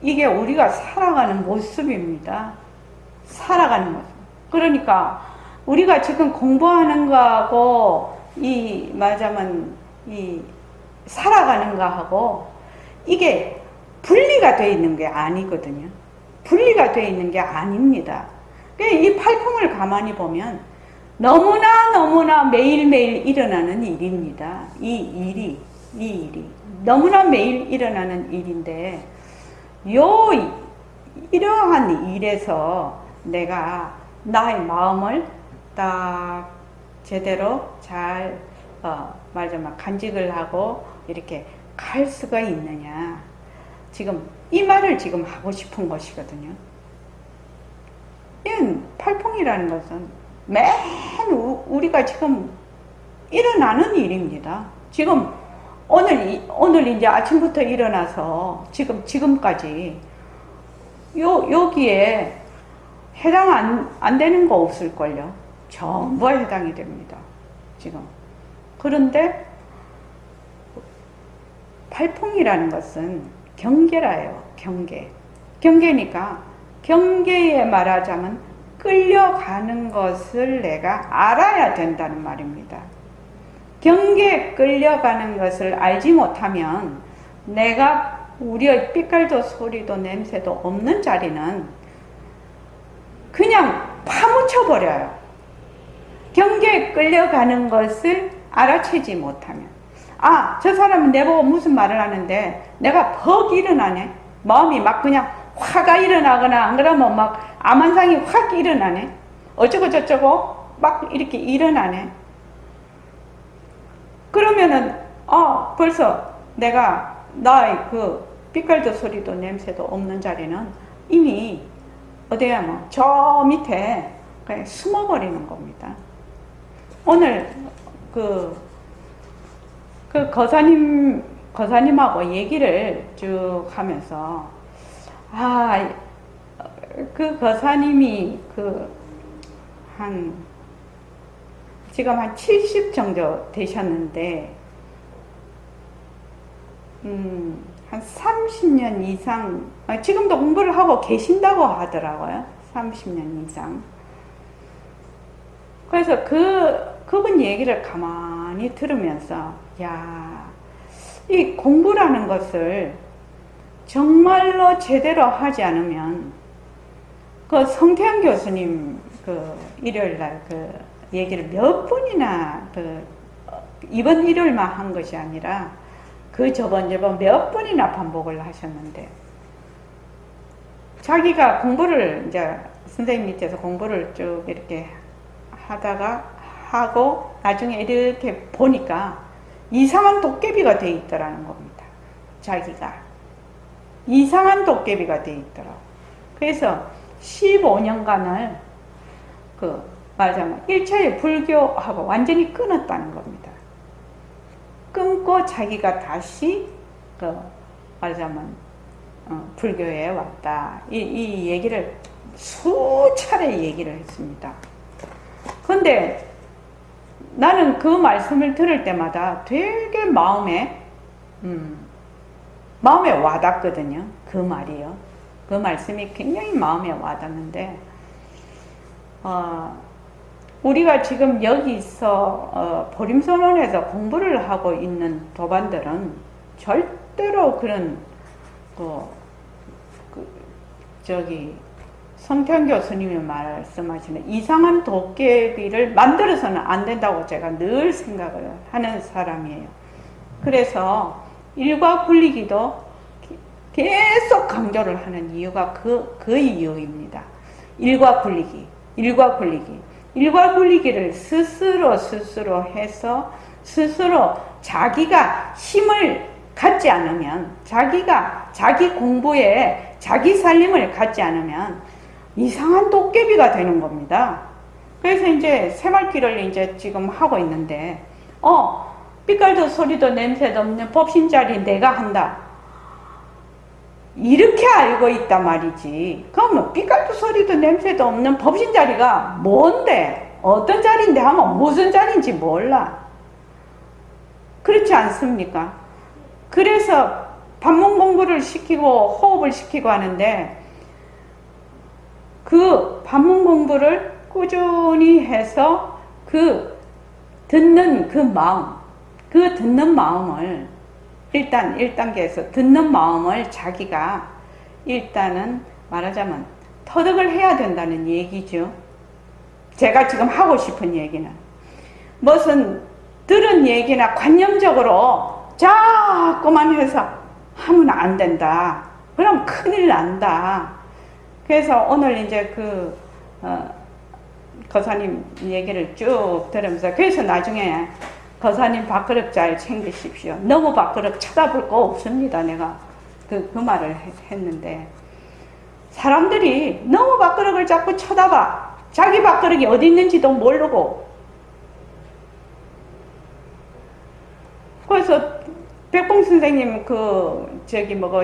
이게 우리가 살아가는 모습입니다. 살아가는 모습. 그러니까 우리가 지금 공부하는 거하고 말하자면 살아가는 거하고 이게 분리가 되어 있는 게 아니거든요. 분리가 되어 있는 게 아닙니다. 이 팔풍을 가만히 보면 너무나 매일매일 일어나는 일입니다. 이 일이 이 일이 너무나 매일 일어나는 일인데 이러한 일에서 내가 나의 마음을 딱 제대로 잘 말하자면 간직을 하고 이렇게 갈 수가 있느냐. 지금 이 말을 지금 하고 싶은 것이거든요. 이건 팔풍이라는 것은 매일 우리가 지금 일어나는 일입니다. 지금 오늘 이제 아침부터 일어나서 지금까지 여기에 해당 안 되는 거 없을걸요. 전부 해당이 됩니다. 지금. 그런데 팔풍이라는 것은 경계라요. 경계니까 경계에 말하자면 끌려가는 것을 내가 알아야 된다는 말입니다. 경계에 끌려가는 것을 알지 못하면 내가 우리의 삐깔도 소리도 냄새도 없는 자리는 그냥 파묻혀버려요. 경계에 끌려가는 것을 알아채지 못하면 저 사람은 내보고 무슨 말을 하는데 내가 퍽 일어나네. 마음이 막 그냥 화가 일어나거나 안 그러면 막 암환상이 확 일어나네. 어쩌고 저쩌고 막 이렇게 일어나네. 그러면은 벌써 내가 나의 그 삐깔도 소리도 냄새도 없는 자리는 이미 어디야 뭐 저 밑에 그냥 숨어버리는 겁니다. 오늘 그 거사님하고 얘기를 쭉 하면서 그 거사님이 지금 한 70 정도 되셨는데 한 30년 이상 지금도 공부를 하고 계신다고 하더라고요. 30년 이상. 그래서 그분 얘기를 가만히 들으면서 이 공부라는 것을 정말로 제대로 하지 않으면 그 성태현 교수님 일요일날 얘기를 몇 번이나 이번 일요일만 한 것이 아니라 저번 몇 번이나 반복을 하셨는데 자기가 공부를 이제 선생님 밑에서 공부를 쭉 이렇게 하고 나중에 이렇게 보니까 이상한 도깨비가 돼 있더라는 겁니다. 자기가 이상한 도깨비가 돼 있더라고. 그래서 15년간을 말하자면 일체의 불교하고 완전히 끊었다는 겁니다. 끊고 자기가 다시 말하자면 불교에 왔다. 이 얘기를 수차례 얘기를 했습니다. 근데 나는 그 말씀을 들을 때마다 되게 마음에 와닿거든요. 그 말이요. 그 말씀이 굉장히 마음에 와닿는데 우리가 지금 여기서 보림선언에서 공부를 하고 있는 도반들은 절대로 그런 성태현 교수님이 말씀하시는 이상한 도깨비를 만들어서는 안 된다고 제가 늘 생각을 하는 사람이에요. 그래서 일과 굴리기도 계속 강조를 하는 이유가 그 이유입니다. 일과 굴리기를 스스로 해서 스스로 자기가 힘을 갖지 않으면 자기 공부에 자기 살림을 갖지 않으면 이상한 도깨비가 되는 겁니다. 그래서 이제 새말귀를 이제 지금 하고 있는데 삐깔도 소리도 냄새도 없는 법신자리 내가 한다. 이렇게 알고 있단 말이지. 그러면 삐깔도 소리도 냄새도 없는 법신자리가 뭔데? 어떤 자리인데 하면 무슨 자리인지 몰라. 그렇지 않습니까? 그래서 반문 공부를 시키고 호흡을 시키고 하는데 그 반문 공부를 꾸준히 해서 듣는 마음을 일단 1단계에서 듣는 마음을 자기가 일단은 말하자면 터득을 해야 된다는 얘기죠. 제가 지금 하고 싶은 얘기는 무슨 들은 얘기나 관념적으로 자꾸만 해서 하면 안 된다. 그럼 큰일 난다. 그래서 오늘 이제 거사님 얘기를 쭉 들으면서, 그래서 나중에 거사님 밥그릇 잘 챙기십시오. 너무 밥그릇 쳐다볼 거 없습니다. 내가 그 말을 했는데, 사람들이 너무 밥그릇을 자꾸 쳐다봐. 자기 밥그릇이 어디 있는지도 모르고. 그래서 백봉 선생님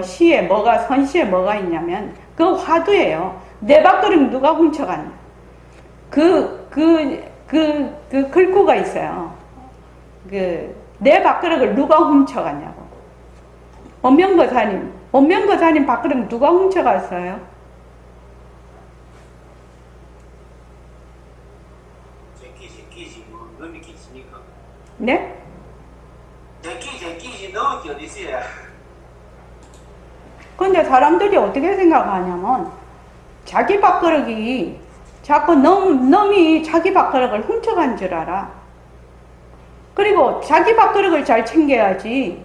시에 선시에 뭐가 있냐면, 그 화두예요. 내 밥그릇 누가 훔쳐갔냐. 그 글구가 있어요. 내 밥그릇을 누가 훔쳐갔냐고. 원명거사님 밥그릇 누가 훔쳐갔어요? 제끼지 뭐 의미 있습니까? 네? 제끼지 너무 어디 있어요? 근데 사람들이 어떻게 생각하냐면, 자기 밥그릇이 자꾸 놈이 자기 밥그릇을 훔쳐간 줄 알아. 그리고 자기 밥그릇을 잘 챙겨야지.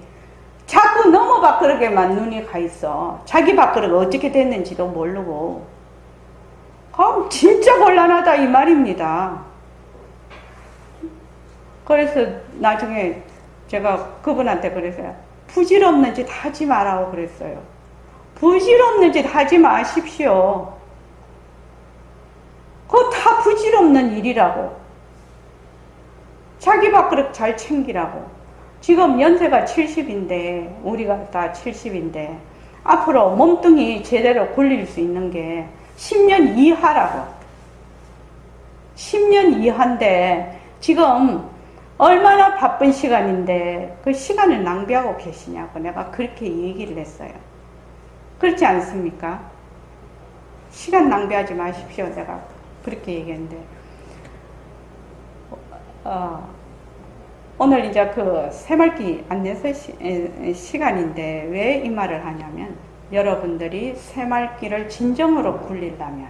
자꾸 너무 밥그릇에만 눈이 가 있어. 자기 밥그릇이 어떻게 됐는지도 모르고. 그럼 진짜 곤란하다 이 말입니다. 그래서 나중에 제가 그분한테 그랬어요. 부질없는 짓 하지 말라고 그랬어요. 부질없는 짓 하지 마십시오. 그거 다 부질없는 일이라고. 자기 밥그릇 잘 챙기라고. 지금 연세가 70인데, 우리가 다 70인데, 앞으로 몸뚱이 제대로 굴릴 수 있는 게 10년 이하라고. 10년 이하인데, 지금 얼마나 바쁜 시간인데, 그 시간을 낭비하고 계시냐고 내가 그렇게 얘기를 했어요. 그렇지 않습니까? 시간 낭비하지 마십시오. 내가 그렇게 얘기했는데, 오늘 이제 새말기 안내서 시간인데 왜 이 말을 하냐면, 여러분들이 새말기를 진정으로 굴리려면,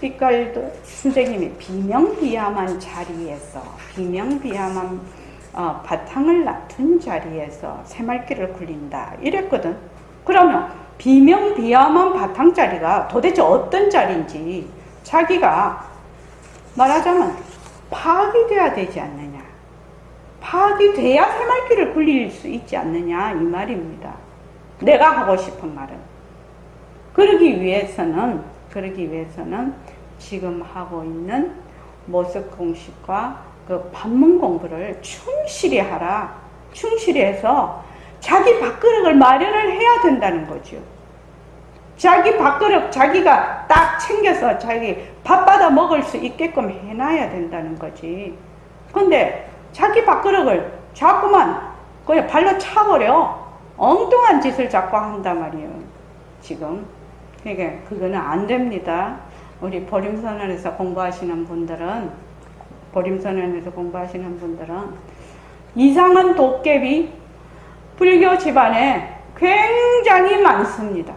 빛깔도 선생님이 비명비야만 자리에서, 비명비야만 바탕을 놔둔 자리에서 새말기를 굴린다 이랬거든. 그러면 비명비야만 바탕 자리가 도대체 어떤 자리인지 자기가 말하자면 파악이 돼야 되지 않느냐. 파악이 돼야 새말기를 굴릴 수 있지 않느냐 이 말입니다. 내가 하고 싶은 말은. 그러기 위해서는 지금 하고 있는 모습 공식과 그 반문 공부를 충실히 하라. 충실히 해서 자기 밥그릇을 마련을 해야 된다는 거죠. 자기 밥그릇 자기가 딱 챙겨서 자기 밥 받아 먹을 수 있게끔 해놔야 된다는 거지. 근데 자기 밥그릇을 자꾸만 그냥 발로 차버려. 엉뚱한 짓을 자꾸 한단 말이에요. 지금. 그러니까 그거는 안 됩니다. 우리 보림선언에서 공부하시는 분들은 이상한 도깨비 불교 집안에 굉장히 많습니다.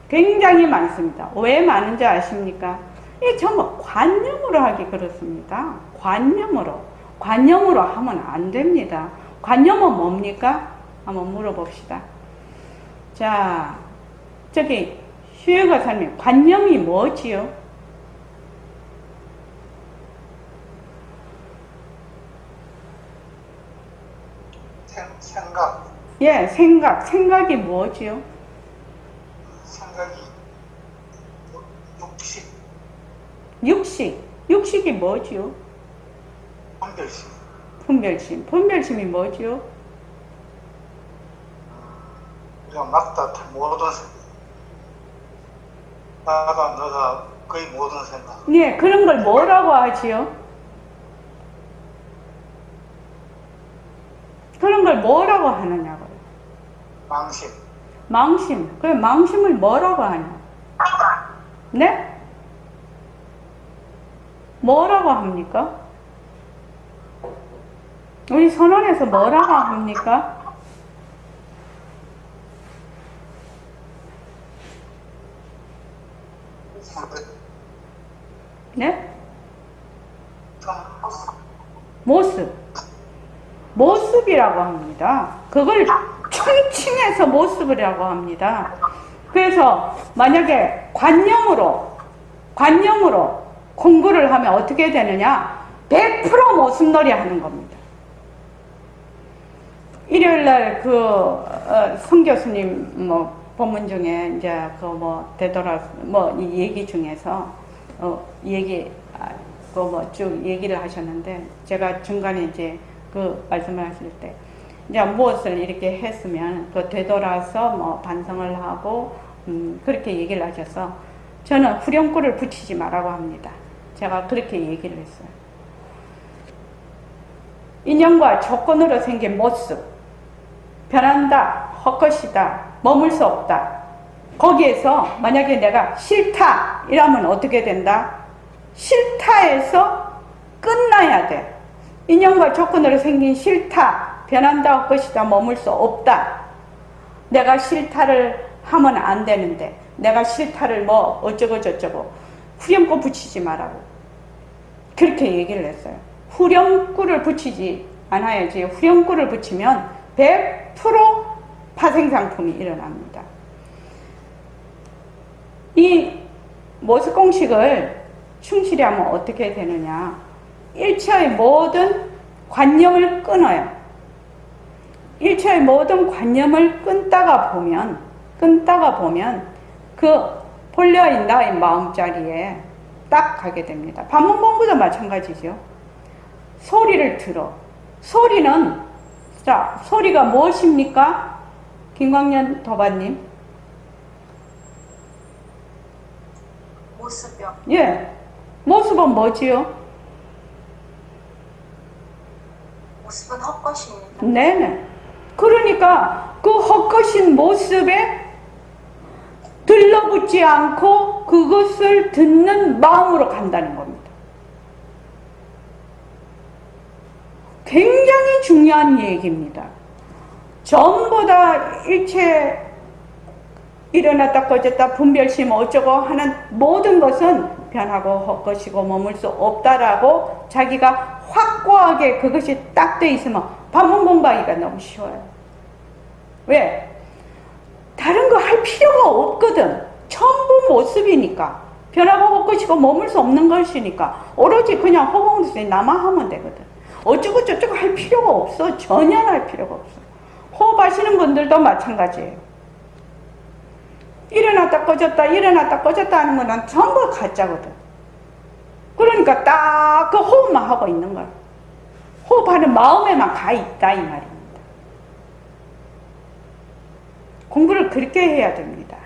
굉장히 많습니다. 왜 많은지 아십니까? 이 전부 관념으로 하기 그렇습니다. 관념으로 하면 안 됩니다. 관념은 뭡니까? 한번 물어봅시다. 자, 저기 휴일거사님, 관념이 뭐지요? 생각. 예, 생각이 뭐지요? 생각이 육식이 뭐지요? 분별심이 뭐지요? 우리가 맞다 모든 생각. 나가 너가 거의 모든 생각. 예, 그런 걸 뭐라고 하지요? 그런 걸 뭐라고 하느냐고요? 망심. 그 망심을 뭐라고 하냐? 네? 뭐라고 합니까? 우리 선언에서 뭐라고 합니까? 네? 모습. 모습이라고 합니다. 그걸 총칭해서 모습이라고 합니다. 그래서 만약에 관념으로 공부를 하면 어떻게 되느냐? 100% 모습놀이 하는 겁니다. 일요일날 성 교수님 본문 중에 이제 이 얘기 중에서 쭉 얘기를 하셨는데, 제가 중간에 이제 그 말씀을 하실 때 이제 무엇을 이렇게 했으면 되돌아서 반성을 하고 그렇게 얘기를 하셔서 저는 후렴구를 붙이지 말라고 합니다. 제가 그렇게 얘기를 했어요. 인연과 조건으로 생긴 모습, 변한다, 헛것이다, 머물 수 없다. 거기에서 만약에 내가 싫다 이러면 어떻게 된다? 싫다에서 끝나야 돼. 인연과 조건으로 생긴 싫다, 변한다, 헛것이다, 머물 수 없다. 내가 싫다를 하면 안 되는데, 내가 싫다를 어쩌고 저쩌고 후렴구 붙이지 말라고 그렇게 얘기를 했어요. 후렴구를 붙이지 않아야지. 후렴구를 붙이면 100% 파생상품이 일어납니다. 이 모습공식을 충실히 하면 어떻게 되느냐? 일체의 모든 관념을 끊어요. 일체의 모든 관념을 끊다가 보면 그 폴려인 나의 마음자리에 딱 가게 됩니다. 반문 공부도 마찬가지죠. 소리를 들어. 소리가 무엇입니까? 김광년 도반님. 모습이요. 예. 모습은 뭐지요? 모습은 헛것입니다. 네네. 그러니까 그 헛것인 모습에 들러붙지 않고 그것을 듣는 마음으로 간다는 겁니다. 굉장히 중요한 얘기입니다. 전부 다 일체 일어났다 꺼졌다 분별심 어쩌고 하는 모든 것은 변하고 헛것이고 머물 수 없다라고 자기가 확고하게 그것이 딱 돼 있으면 반문 공부하기가 너무 쉬워요. 왜? 다른 거 할 필요가 없거든. 전부 모습이니까. 변하고 헛것이고 머물 수 없는 것이니까 오로지 그냥 허공에서 나만 하면 되거든. 어쩌고 저쩌고 할 필요가 없어. 전혀 할 필요가 없어. 호흡하시는 분들도 마찬가지예요. 일어났다 꺼졌다 하는 거는 전부 가짜거든. 그러니까 딱 그 호흡만 하고 있는 거야. 호흡하는 마음에만 가 있다 이 말입니다. 공부를 그렇게 해야 됩니다.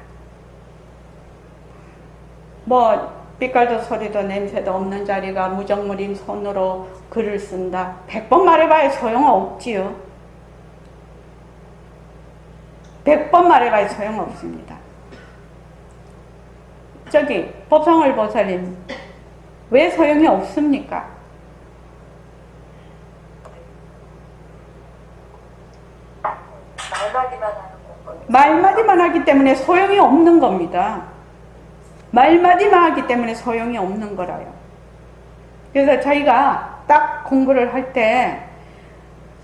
빛깔도 소리도 냄새도 없는 자리가 무정물인 손으로 글을 쓴다. 100번 말해봐야 소용없지요. 100번 말해봐야 소용없습니다. 법성을 보살님, 왜 소용이 없습니까? 말마디만 하는 건가요? 말마디만 하기 때문에 소용이 없는 겁니다. 말마디만 하기 때문에 소용이 없는 거라요. 그래서 자기가 딱 공부를 할 때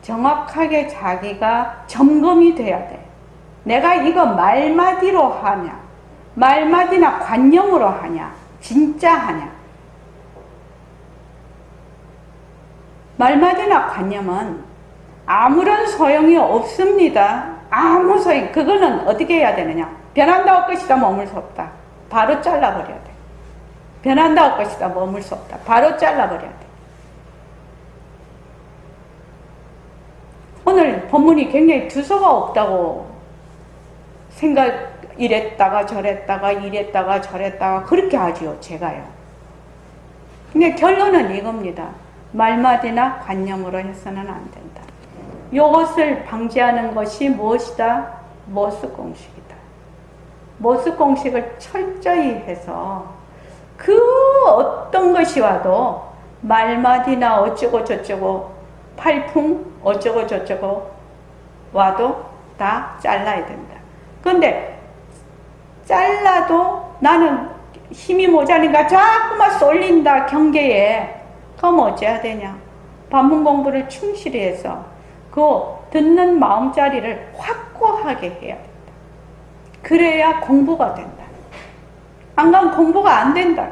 정확하게 자기가 점검이 돼야 돼. 내가 이거 말마디로 하냐, 말마디나 관념으로 하냐, 진짜 하냐. 말마디나 관념은 아무런 소용이 없습니다. 아무 소용. 그거는 어떻게 해야 되느냐? 변한다 할 것이다, 머물 수 없다. 바로 잘라버려야 돼. 변한다 할 것이다, 머물 수 없다. 바로 잘라버려야 돼. 오늘 본문이 굉장히 두서가 없다고 이랬다가 저랬다가 이랬다가 저랬다가 그렇게 하지요, 제가요. 근데 결론은 이겁니다. 말마디나 관념으로 해서는 안 된다. 이것을 방지하는 것이 무엇이다? 모습공식이다. 모습공식을 철저히 해서 그 어떤 것이 와도 말마디나 어쩌고 저쩌고 팔풍 어쩌고 저쩌고 와도 다 잘라야 된다. 그런데 잘라도 나는 힘이 모자니까 자꾸만 쏠린다 경계에. 그럼 어째야 되냐? 반문 공부를 충실히 해서 그 듣는 마음자리를 확고하게 해야 된다. 그래야 공부가 된다. 안 그러면 공부가 안 된다.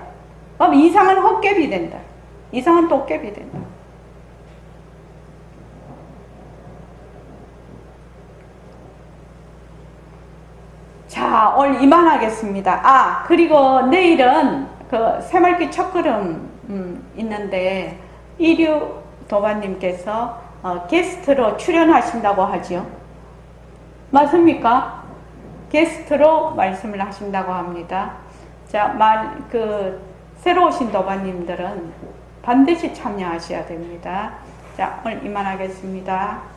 그럼 이상은 헛개비 된다. 이상은 도깨비 된다. 자, 오늘 이만하겠습니다. 그리고 내일은 그 새말기 첫걸음 있는데 이류 도반님께서 게스트로 출연하신다고 하죠. 맞습니까? 게스트로 말씀을 하신다고 합니다. 자, 새로 오신 도반님들은 반드시 참여하셔야 됩니다. 자, 오늘 이만하겠습니다.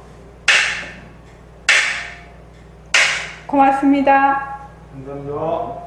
고맙습니다. 감사합니다.